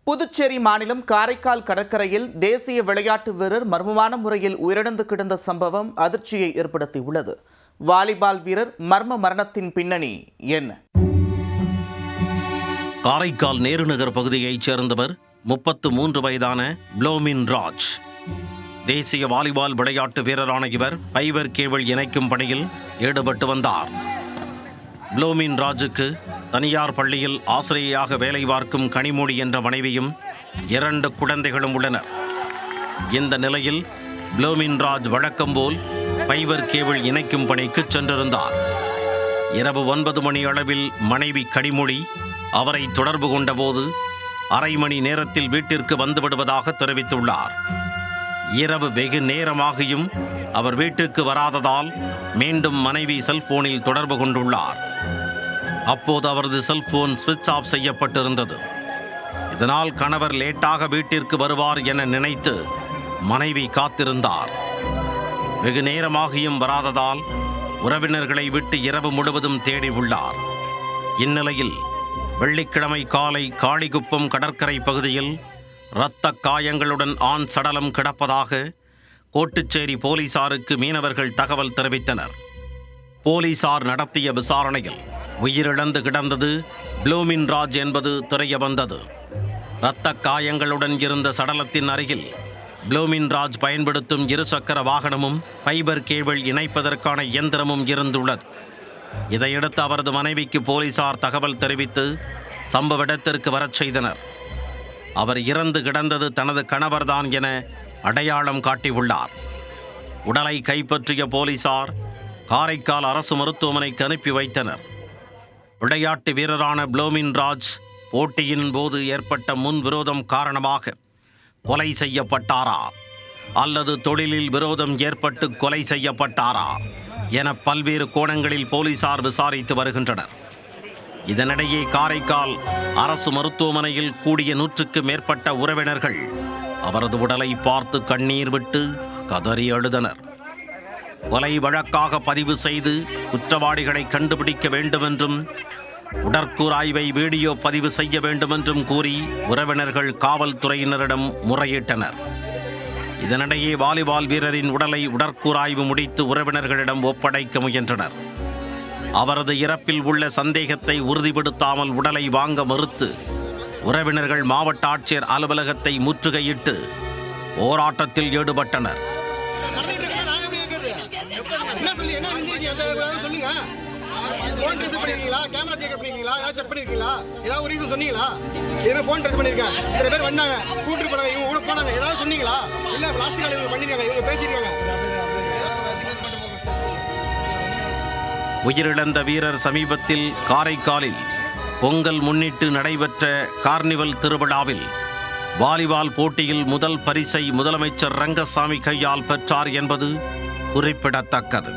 புதுச்சேரி மாநிலம் காரைக்கால் கடற்கரையில் தேசிய விளையாட்டு வீரர் மர்மமான முறையில் உயிரிழந்து கிடந்த சம்பவம் அதிர்ச்சியை ஏற்படுத்தியுள்ளது. வாலிபால் வீரர் மர்ம மரணத்தின் பின்னணி என்ன? காரைக்கால் நேருநகர் பகுதியைச் சேர்ந்தவர் 33 வயதான ப்ளோமின் ராஜ். தேசிய வாலிபால் விளையாட்டு வீரரான இவர் ஃபைபர் கேபிள் இணைக்கும் பணியில் ஈடுபட்டு வந்தார். ப்ளோமின் ராஜுக்கு தனியார் பள்ளியில் ஆசிரியையாக வேலை பார்க்கும் கனிமொழி என்ற மனைவியும் 2 குழந்தைகளும் உள்ளனர். இந்த நிலையில் ப்ளோமின் ராஜ் வழக்கம் போல் ஃபைபர் கேபிள் இணைக்கும் பணிக்கு சென்றிருந்தார். இரவு 9 மணி அளவில் மனைவி கனிமொழி அவரை தொடர்பு கொண்டபோது அரை மணி நேரத்தில் வீட்டிற்கு வந்துவிடுவதாக தெரிவித்துள்ளார். இரவு வெகு நேரமாகியும் அவர் வீட்டுக்கு வராததால் மீண்டும் மனைவி செல்போனில் தொடர்பு கொண்டுள்ளார். அப்போது அவரது செல்போன் சுவிட்ச் ஆஃப் செய்யப்பட்டிருந்தது. இதனால் கணவர் லேட்டாக வீட்டிற்கு வருவார் என நினைத்து மனைவி காத்திருந்தார். வெகு நேரமாகியும் வராததால் உறவினர்களை விட்டு இரவு முழுவதும் தேடி உள்ளார். இந்நிலையில் வெள்ளிக்கிழமை காலை காளிகுப்பம் கடற்கரை பகுதியில் இரத்த காயங்களுடன் ஆண் சடலம் கிடப்பதாக கோட்டுச்சேரி போலீசாருக்கு மீனவர்கள் தகவல் தெரிவித்தனர். போலீசார் நடத்திய விசாரணையில் உயிரிழந்து கிடந்தது ப்ளோமின் ராஜ் என்பது தெரிய வந்தது. இரத்த காயங்களுடன் இருந்த சடலத்தின் அருகில் ப்ளோமின் ராஜ் பயன்படுத்தும் 2 சக்கர வாகனமும் ஃபைபர் கேபிள் இணைப்பதற்கான இயந்திரமும் இருந்துள்ளது. இதையடுத்து அவரது மனைவிக்கு போலீசார் தகவல் தெரிவித்து சம்பவ இடத்திற்கு வரச் செய்தனர். அவர் இறந்து கிடந்தது தனது கணவர்தான் என அடையாளம் காட்டியுள்ளார். உடலை கைப்பற்றிய போலீசார் காரைக்கால் அரசு மருத்துவமனைக்கு அனுப்பி வைத்தனர். விளையாட்டு வீரரான ப்ளோமின் ராஜ் போட்டியின் போது ஏற்பட்ட முன் விரோதம் காரணமாக கொலை செய்யப்பட்டாரா அல்லது தொழிலில் விரோதம் ஏற்பட்டு கொலை செய்யப்பட்டாரா என பல்வேறு கோணங்களில் போலீசார் விசாரித்து வருகின்றனர். இதனிடையே காரைக்கால் அரசு மருத்துவமனையில் கூடிய 100க்கு மேற்பட்ட உறவினர்கள் அவரது உடலை பார்த்து கண்ணீர் விட்டு கதறி அழுதனர். கொலை வழக்காக பதிவு செய்து குற்றவாளிகளை கண்டுபிடிக்க வேண்டுமென்றும் உடற்கூறாய்வை வீடியோ பதிவு செய்ய வேண்டுமென்றும் கூறி உறவினர்கள் காவல்துறையினரிடம் முறையிட்டனர். இதனிடையே வாலிபால் வீரரின் உடலை உடற்கூறாய்வு முடித்து உறவினர்களிடம் ஒப்படைக்க முயன்றனர். அவரது இறப்பில் உள்ள சந்தேகத்தை உறுதிப்படுத்தாமல் உடலை வாங்க மறுத்து உறவினர்கள் மாவட்ட ஆட்சியர் அலுவலகத்தை முற்றுகையிட்டு போராட்டத்தில் ஈடுபட்டனர். உயிரிழந்த வீரர் சமீபத்தில் காரைக்காலில் பொங்கல் முன்னிட்டு நடைபெற்ற கார்னிவல் திருவிழாவில் வாலிபால் போட்டியில் முதல் பரிசை முதலமைச்சர் ரங்கசாமி கையால் பெற்றார் என்பது குறிப்பிடத்தக்கது.